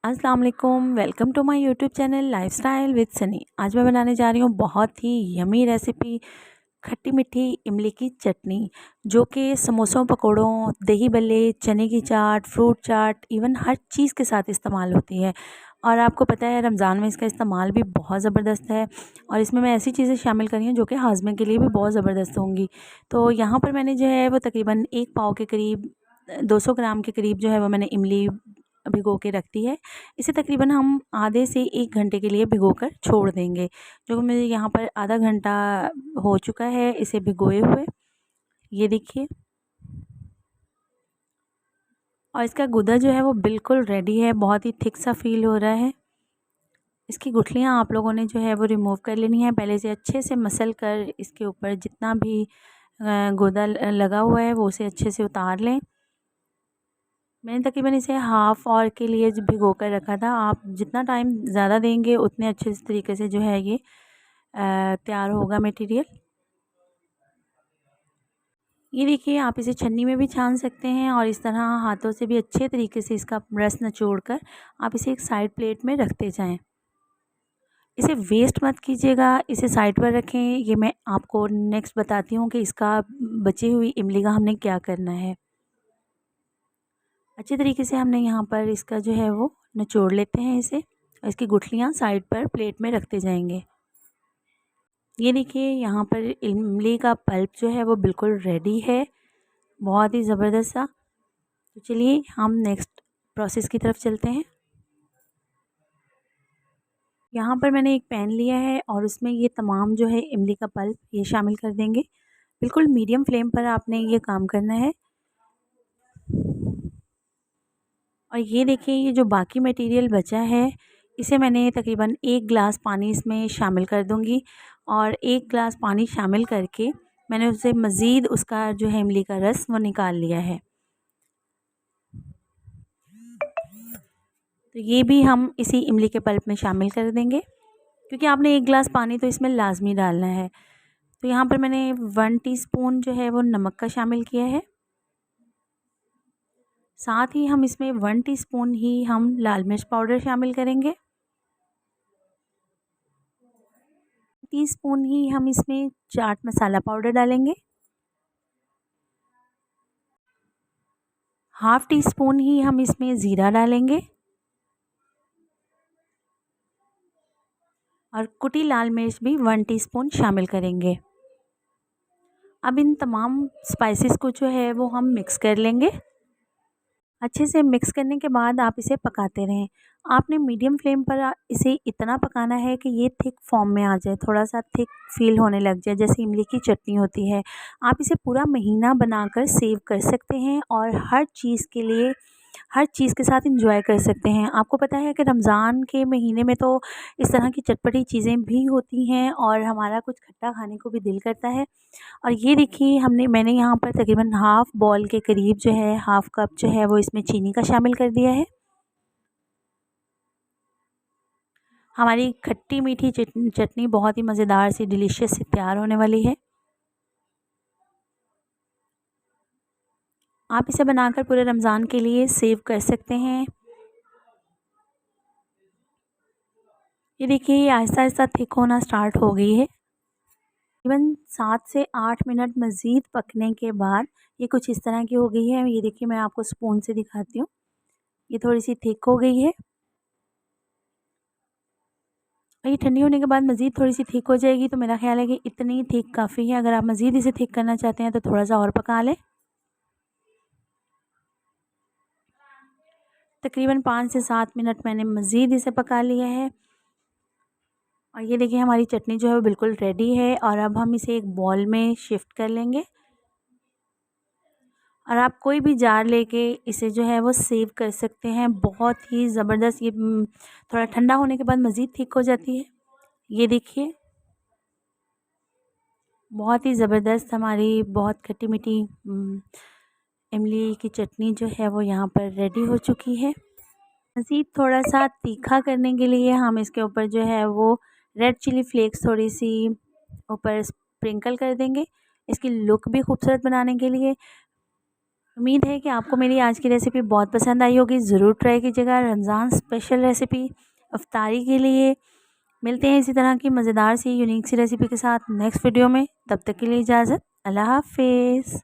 अस्सलाम वालेकुम, welcome to my YouTube channel lifestyle with Sunny. आज मैं बनाने जा रही हूँ बहुत ही यमी रेसिपी, खट्टी मीठी इमली की चटनी, जो कि समोसों, पकोड़ों, दही बल्ले, चने की चाट, फ्रूट चाट, इवन हर चीज़ के साथ इस्तेमाल होती है। और आपको पता है रमज़ान में इसका इस्तेमाल भी बहुत ज़बरदस्त है। और इसमें मैं ऐसी चीज़ें शामिल करी हैं जो कि हाज़मे के लिए भी बहुत ज़बरदस्त होंगी। तो यहाँ पर मैंने जो है वो तकरीबन 1 पाव के करीब 200 ग्राम के करीब जो है वो मैंने इमली भिगो के रख दी है। इसे तकरीबन हम आधे से 1 घंटे के लिए भिगोकर छोड़ देंगे। जो मेरे यहाँ पर आधा घंटा हो चुका है इसे भिगोए हुए, ये देखिए। और इसका गूदा जो है वो बिल्कुल रेडी है, बहुत ही थिक सा फ़ील हो रहा है। इसकी गुठलियाँ आप लोगों ने जो है वो रिमूव कर लेनी है। पहले से अच्छे से मसल कर इसके ऊपर जितना भी गूदा लगा हुआ है वो उसे अच्छे से उतार लें। मैंने तकरीबन इसे हाफ़ ऑवर के लिए भिगो कर रखा था। आप जितना टाइम ज़्यादा देंगे उतने अच्छे तरीके से जो है ये तैयार होगा मटेरियल। ये देखिए, आप इसे छन्नी में भी छान सकते हैं और इस तरह हाथों से भी अच्छे तरीके से इसका रस निचोड़ कर आप इसे एक साइड प्लेट में रखते जाएं। इसे वेस्ट मत कीजिएगा, इसे साइड पर रखें। ये मैं आपको नेक्स्ट बताती हूँ कि इसका बची हुई इमली का हमने क्या करना है। अच्छे तरीके से हमने यहाँ पर इसका जो है वो निचोड़ लेते हैं इसे, और इसकी गुठलियाँ साइड पर प्लेट में रखते जाएंगे। ये देखिए, यहाँ पर इमली का पल्प जो है वो बिल्कुल रेडी है, बहुत ही ज़बरदस्त सा। तो चलिए हम नेक्स्ट प्रोसेस की तरफ चलते हैं। यहाँ पर मैंने एक पैन लिया है और उसमें ये तमाम जो है इमली का पल्प ये शामिल कर देंगे। बिल्कुल मीडियम फ्लेम पर आपने ये काम करना है। और ये देखिए, ये जो बाकी मटेरियल बचा है इसे मैंने तकरीबन 1 गिलास पानी इसमें शामिल कर दूँगी। और 1 गिलास पानी शामिल करके मैंने उससे मज़ीद उसका जो है इमली का रस वो निकाल लिया है। तो ये भी हम इसी इमली के पल्प में शामिल कर देंगे, क्योंकि आपने 1 गिलास पानी तो इसमें लाज़मी डालना है। तो यहाँ पर मैंने 1 टीस्पून जो है वो नमक का शामिल किया है। साथ ही हम इसमें 1 टीस्पून ही हम लाल मिर्च पाउडर शामिल करेंगे। टीस्पून ही हम इसमें चाट मसाला पाउडर डालेंगे। हाफ़ टी स्पून ही हम इसमें ज़ीरा डालेंगे। और कुटी लाल मिर्च भी 1 टीस्पून शामिल करेंगे। अब इन तमाम स्पाइसेस को जो है वो हम मिक्स कर लेंगे। अच्छे से मिक्स करने के बाद आप इसे पकाते रहें। आपने मीडियम फ्लेम पर इसे इतना पकाना है कि ये थिक फॉर्म में आ जाए, थोड़ा-सा थिक फ़ील होने लग जाए, जैसे इमली की चटनी होती है। आप इसे पूरा महीना बनाकर सेव कर सकते हैं और हर चीज़ के लिए, हर चीज़ के साथ एंजॉय कर सकते हैं। आपको पता है कि रमज़ान के महीने में तो इस तरह की चटपटी चीज़ें भी होती हैं और हमारा कुछ खट्टा खाने को भी दिल करता है। और ये देखिए, मैंने यहाँ पर तकरीबन हाफ़ बॉल के करीब जो है, हाफ़ कप जो है वो इसमें चीनी का शामिल कर दिया है। हमारी खट्टी मीठी चटनी बहुत ही मज़ेदार सी डिलीशियस सी तैयार होने वाली है। आप इसे बनाकर पूरे रमज़ान के लिए सेव कर सकते हैं। ये देखिए, ये आहिस्ता-आहिस्ता थिक होना स्टार्ट हो गई है। तकरीबन 7 से 8 मिनट मज़ीद पकने के बाद ये कुछ इस तरह की हो गई है। ये देखिए, मैं आपको स्पून से दिखाती हूँ। ये थोड़ी-सी थिक हो गई है। और ये ठंडी होने के बाद मज़ीद थोड़ी-सी थिक हो जाएगी, तो मेरा ख़्याल है कि इतनी थिक काफ़ी है। अगर आप मज़ीद इसे थिक करना चाहते हैं तो थोड़ा-सा और पका लें। तकरीबन 5 से 7 मिनट मैंने मज़ीद इसे पका लिया है। और ये देखिए, हमारी चटनी जो है वो बिल्कुल रेडी है। और अब हम इसे एक बाउल में शिफ्ट कर लेंगे। और आप कोई भी जार लेके इसे जो है वो सेव कर सकते हैं। बहुत ही ज़बरदस्त ये थोड़ा ठंडा होने के बाद मज़ीद थिक हो जाती है। ये देखिए, बहुत ही ज़बरदस्त हमारी बहुत खट्टी-मीठी इमली की चटनी जो है वो यहाँ पर रेडी हो चुकी है। मज़ीद थोड़ा-सा तीखा करने के लिए हम इसके ऊपर जो है वो रेड चिली फ्लेक्स थोड़ी-सी ऊपर स्प्रिंकल कर देंगे, इसकी लुक भी खूबसूरत बनाने के लिए। उम्मीद है कि आपको मेरी आज की रेसिपी बहुत पसंद आई होगी। ज़रूर ट्राई कीजिएगा। रमज़ान स्पेशल रेसिपी इफ्तारी के लिए। मिलते हैं इसी तरह की मज़ेदार सी यूनिक सी रेसिपी के साथ नेक्स्ट वीडियो में। तब तक के लिए इजाज़त। अल्लाह हाफ़िज़।